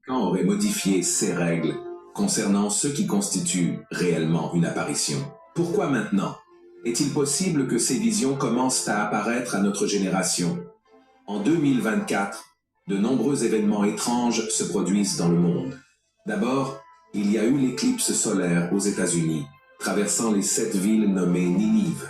Vatican aurait modifié ses règles concernant ce qui constitue réellement une apparition. Pourquoi maintenant? Est-il possible que ces visions commencent à apparaître à notre génération? En 2024, de nombreux événements étranges se produisent dans le monde. D'abord, il y a eu l'éclipse solaire aux États-Unis, traversant les 7 villes nommées Ninive.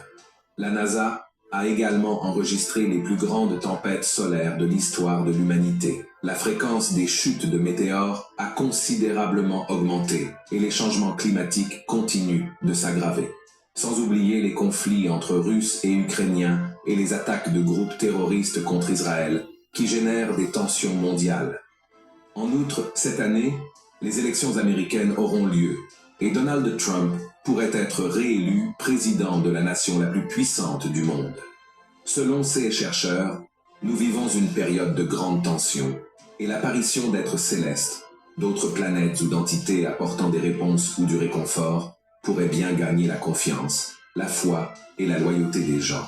La NASA a également enregistré les plus grandes tempêtes solaires de l'histoire de l'humanité. La fréquence des chutes de météores a considérablement augmenté et les changements climatiques continuent de s'aggraver. Sans oublier les conflits entre Russes et Ukrainiens et les attaques de groupes terroristes contre Israël qui génèrent des tensions mondiales. En outre, cette année, les élections américaines auront lieu et Donald Trump pourrait être réélu président de la nation la plus puissante du monde. Selon ces chercheurs, nous vivons une période de grande tension et l'apparition d'êtres célestes, d'autres planètes ou d'entités apportant des réponses ou du réconfort pourrait bien gagner la confiance, la foi et la loyauté des gens,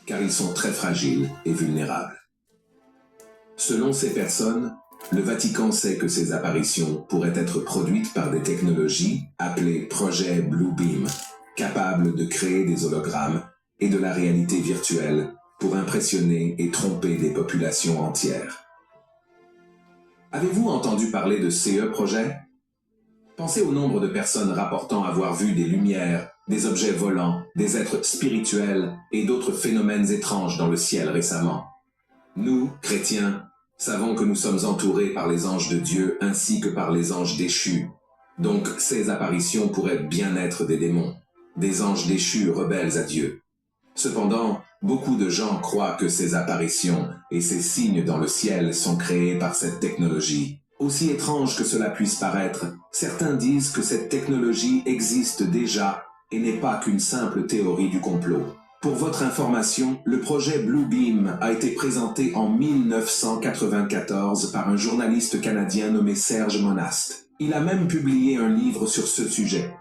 car ils sont très fragiles et vulnérables. Selon ces personnes, le Vatican sait que ces apparitions pourraient être produites par des technologies appelées projets Bluebeam, capables de créer des hologrammes et de la réalité virtuelle pour impressionner et tromper des populations entières. Avez-vous entendu parler de CE projet? Pensez au nombre de personnes rapportant avoir vu des lumières, des objets volants, des êtres spirituels et d'autres phénomènes étranges dans le ciel récemment. Nous, chrétiens, savons que nous sommes entourés par les anges de Dieu ainsi que par les anges déchus. Donc ces apparitions pourraient bien être des démons, des anges déchus rebelles à Dieu. Cependant, beaucoup de gens croient que ces apparitions et ces signes dans le ciel sont créés par cette technologie. Aussi étrange que cela puisse paraître, certains disent que cette technologie existe déjà et n'est pas qu'une simple théorie du complot. Pour votre information, le projet Bluebeam a été présenté en 1994 par un journaliste canadien nommé Serge Monast. Il a même publié un livre sur ce sujet.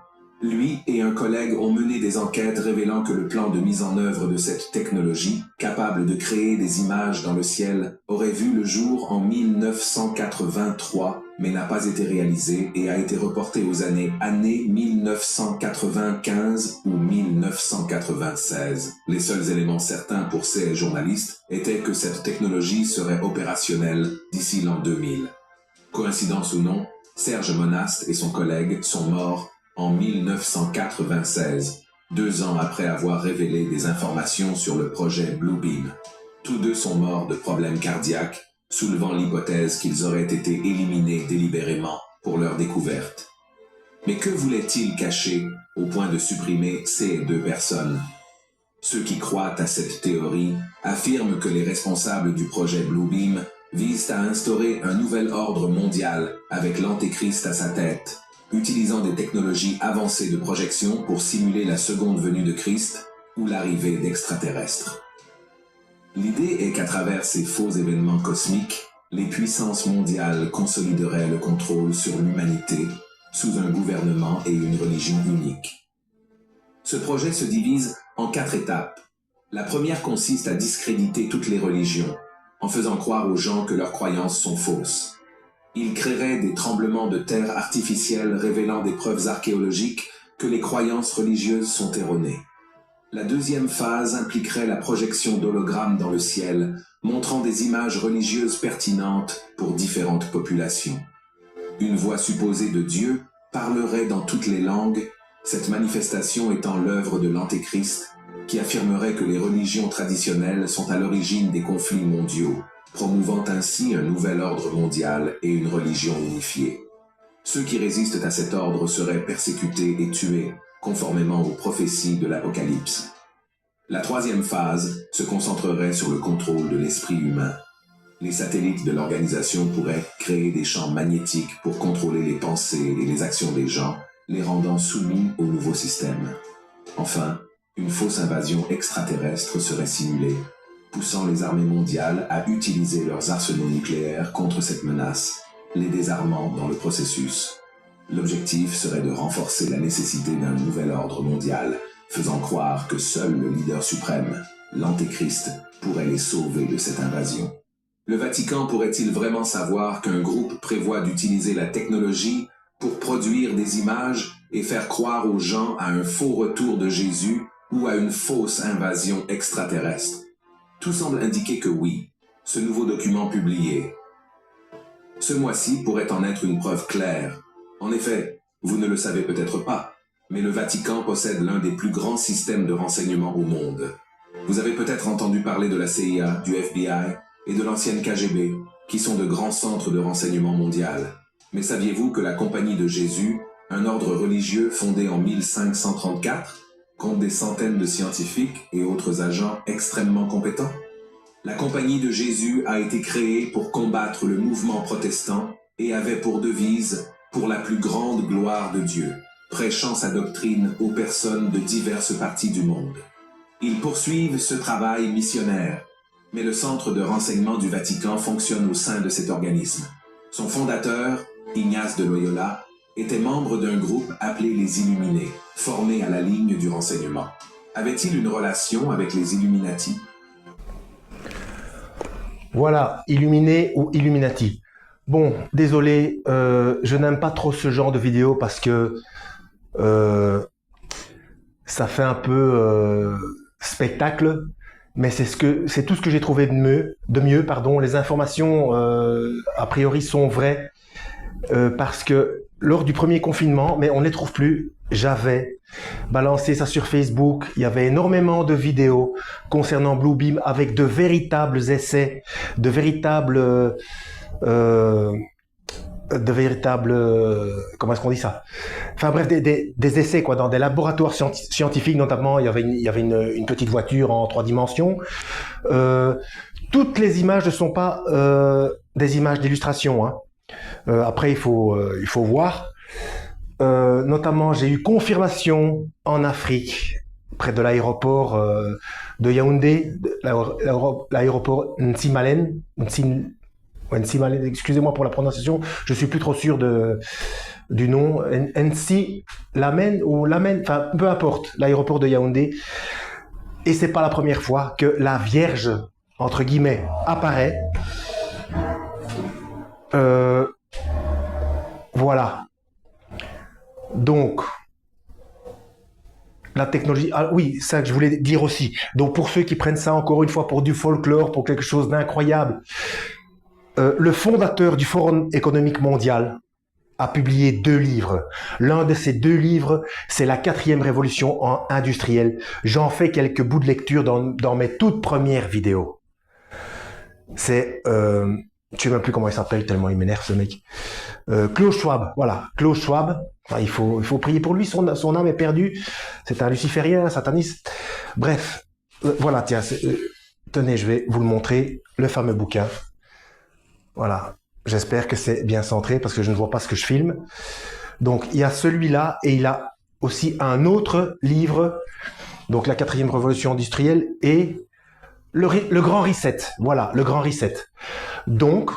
Lui et un collègue ont mené des enquêtes révélant que le plan de mise en œuvre de cette technologie, capable de créer des images dans le ciel, aurait vu le jour en 1983, mais n'a pas été réalisé et a été reporté aux années 1995 ou 1996. Les seuls éléments certains pour ces journalistes étaient que cette technologie serait opérationnelle d'ici l'an 2000. Coïncidence ou non, Serge Monast et son collègue sont morts en 1996, 2 ans après avoir révélé des informations sur le projet Bluebeam. Tous deux sont morts de problèmes cardiaques, soulevant l'hypothèse qu'ils auraient été éliminés délibérément pour leur découverte. Mais que voulaient-ils cacher au point de supprimer ces 2 personnes? Ceux qui croient à cette théorie affirment que les responsables du projet Bluebeam visent à instaurer un nouvel ordre mondial avec l'Antéchrist à sa tête, utilisant des technologies avancées de projection pour simuler la seconde venue de Christ ou l'arrivée d'extraterrestres. L'idée est qu'à travers ces faux événements cosmiques, les puissances mondiales consolideraient le contrôle sur l'humanité sous un gouvernement et une religion unique. Ce projet se divise en 4 étapes. La première consiste à discréditer toutes les religions, en faisant croire aux gens que leurs croyances sont fausses. Il créerait des tremblements de terre artificiels révélant des preuves archéologiques que les croyances religieuses sont erronées. La deuxième phase impliquerait la projection d'hologrammes dans le ciel, montrant des images religieuses pertinentes pour différentes populations. Une voix supposée de Dieu parlerait dans toutes les langues, cette manifestation étant l'œuvre de l'Antéchrist, qui affirmerait que les religions traditionnelles sont à l'origine des conflits mondiaux, promouvant ainsi un nouvel ordre mondial et une religion unifiée. Ceux qui résistent à cet ordre seraient persécutés et tués, conformément aux prophéties de l'Apocalypse. La troisième phase se concentrerait sur le contrôle de l'esprit humain. Les satellites de l'organisation pourraient créer des champs magnétiques pour contrôler les pensées et les actions des gens, les rendant soumis au nouveau système. Enfin, une fausse invasion extraterrestre serait simulée, poussant les armées mondiales à utiliser leurs arsenaux nucléaires contre cette menace, les désarmant dans le processus. L'objectif serait de renforcer la nécessité d'un nouvel ordre mondial, faisant croire que seul le leader suprême, l'Antéchrist, pourrait les sauver de cette invasion. Le Vatican pourrait-il vraiment savoir qu'un groupe prévoit d'utiliser la technologie pour produire des images et faire croire aux gens à un faux retour de Jésus ou à une fausse invasion extraterrestre? Tout semble indiquer que oui, ce nouveau document publié ce mois-ci pourrait en être une preuve claire. En effet, vous ne le savez peut-être pas, mais le Vatican possède l'un des plus grands systèmes de renseignement au monde. Vous avez peut-être entendu parler de la CIA, du FBI et de l'ancienne KGB, qui sont de grands centres de renseignement mondial. Mais saviez-vous que la Compagnie de Jésus, un ordre religieux fondé en 1534, compte des centaines de scientifiques et autres agents extrêmement compétents? La Compagnie de Jésus a été créée pour combattre le mouvement protestant et avait pour devise « Pour la plus grande gloire de Dieu », prêchant sa doctrine aux personnes de diverses parties du monde. Ils poursuivent ce travail missionnaire, mais le centre de renseignement du Vatican fonctionne au sein de cet organisme. Son fondateur, Ignace de Loyola, était membre d'un groupe appelé les Illuminés, formé à la ligne du renseignement. Avait-il une relation avec les Illuminati? Voilà, Illuminé ou Illuminati. Bon, désolé, je n'aime pas trop ce genre de vidéo parce que ça fait un peu spectacle, mais c'est tout ce que j'ai trouvé de mieux, pardon. Les informations a priori sont vraies parce que lors du premier confinement, mais on ne les trouve plus, j'avais balancé ça sur Facebook. Il y avait énormément de vidéos concernant Bluebeam avec de véritables essais, de véritables comment est-ce qu'on dit ça? Enfin bref, des essais quoi, dans des laboratoires scientifiques notamment. Il y avait une petite voiture en 3 dimensions. Toutes les images ne sont pas des images d'illustration, hein. Après, il faut voir. Notamment, j'ai eu confirmation en Afrique, près de l'aéroport de Yaoundé, l'aéroport Nsimalen. Nsimalen, excusez-moi pour la prononciation, je suis plus trop sûr du nom. Nsilamen ou Lamen, enfin peu importe, l'aéroport de Yaoundé. Et c'est pas la première fois que la Vierge, entre guillemets, apparaît. Voilà. Donc, la technologie... Ah oui, ça que je voulais dire aussi. Donc, pour ceux qui prennent ça encore une fois pour du folklore, pour quelque chose d'incroyable, le fondateur du Forum économique mondial a publié 2 livres. L'un de ces 2 livres, c'est la 4e révolution industrielle. J'en fais quelques bouts de lecture dans mes toutes premières vidéos. C'est... je sais même plus comment il s'appelle, tellement il m'énerve ce mec. Klaus Schwab, voilà, Klaus Schwab. Enfin, il faut prier pour lui, son âme est perdue. C'est un luciférien, un sataniste. Bref, voilà, tiens, tenez, je vais vous le montrer, le fameux bouquin. Voilà, j'espère que c'est bien centré parce que je ne vois pas ce que je filme. Donc, il y a celui-là et il a aussi un autre livre, donc la 4e révolution industrielle et le Grand Reset. Voilà, le Grand Reset. Donc,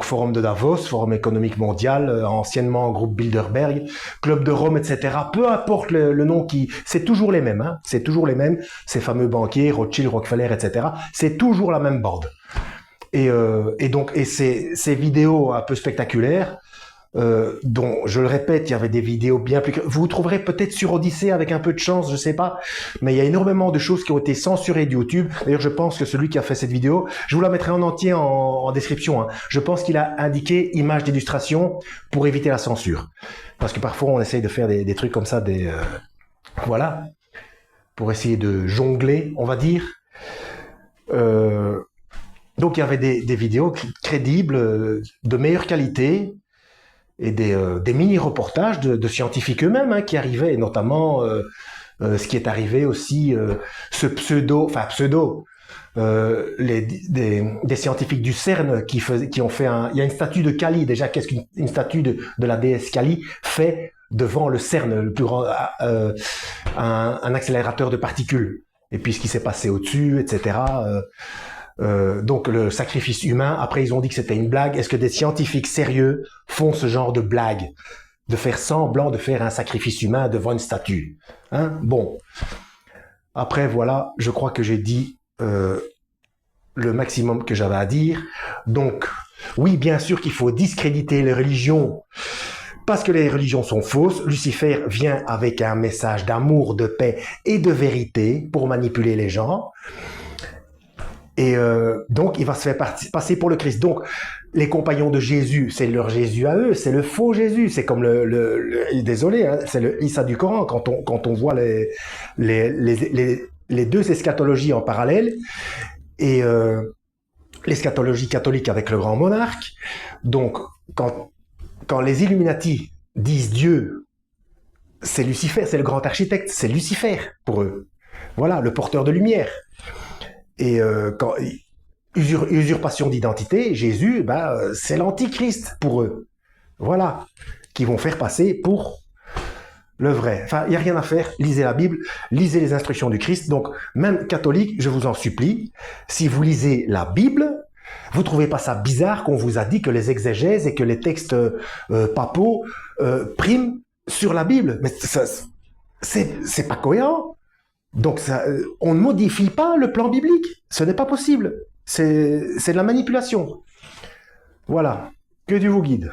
Forum de Davos, Forum économique mondial, anciennement groupe Bilderberg, Club de Rome, etc. Peu importe le nom c'est toujours les mêmes, hein, c'est toujours les mêmes, ces fameux banquiers, Rothschild, Rockefeller, etc. C'est toujours la même bande. Et ces vidéos un peu spectaculaires, dont, je le répète, il y avait des vidéos bien plus... Vous trouverez peut-être sur Odyssée avec un peu de chance, je sais pas, mais il y a énormément de choses qui ont été censurées de YouTube. D'ailleurs, je pense que celui qui a fait cette vidéo, je vous la mettrai en entier en description, hein. Je pense qu'il a indiqué image d'illustration pour éviter la censure. Parce que parfois, on essaye de faire des trucs comme ça, voilà, pour essayer de jongler, on va dire. Donc, il y avait des vidéos crédibles, de meilleure qualité, et des mini-reportages de scientifiques eux-mêmes, hein, qui arrivaient, et notamment ce qui est arrivé aussi, ce des scientifiques du CERN qui ont fait il y a une statue de Kali, déjà, qu'est-ce qu'une statue de la déesse Kali fait devant le CERN, le plus grand, un accélérateur de particules, et puis ce qui s'est passé au-dessus, etc. Donc le sacrifice humain, après ils ont dit que c'était une blague. Est-ce que des scientifiques sérieux font ce genre de blague? De faire semblant de faire un sacrifice humain devant une statue, hein? Bon. Après voilà, je crois que j'ai dit le maximum que j'avais à dire. Donc, oui, bien sûr qu'il faut discréditer les religions parce que les religions sont fausses. Lucifer vient avec un message d'amour, de paix et de vérité pour manipuler les gens. Et donc, il va se faire passer pour le Christ. Donc, les compagnons de Jésus, c'est leur Jésus à eux, c'est le faux Jésus. C'est comme désolé, hein, c'est le Issa du Coran. Quand on voit les deux eschatologies en parallèle, et l'eschatologie catholique avec le grand monarque. Donc, quand les Illuminati disent Dieu, c'est Lucifer, c'est le grand architecte, c'est Lucifer pour eux. Voilà, le porteur de lumière. Et quand usurpation d'identité, Jésus, c'est l'antichrist pour eux. Voilà, qui vont faire passer pour le vrai. Enfin, il n'y a rien à faire. Lisez la Bible, lisez les instructions du Christ. Donc, même catholique, je vous en supplie, si vous lisez la Bible, vous ne trouvez pas ça bizarre qu'on vous a dit que les exégèses et que les textes papaux priment sur la Bible? Mais c'est pas cohérent. Donc, on ne modifie pas le plan biblique. Ce n'est pas possible. C'est de la manipulation. Voilà. Que Dieu vous guide.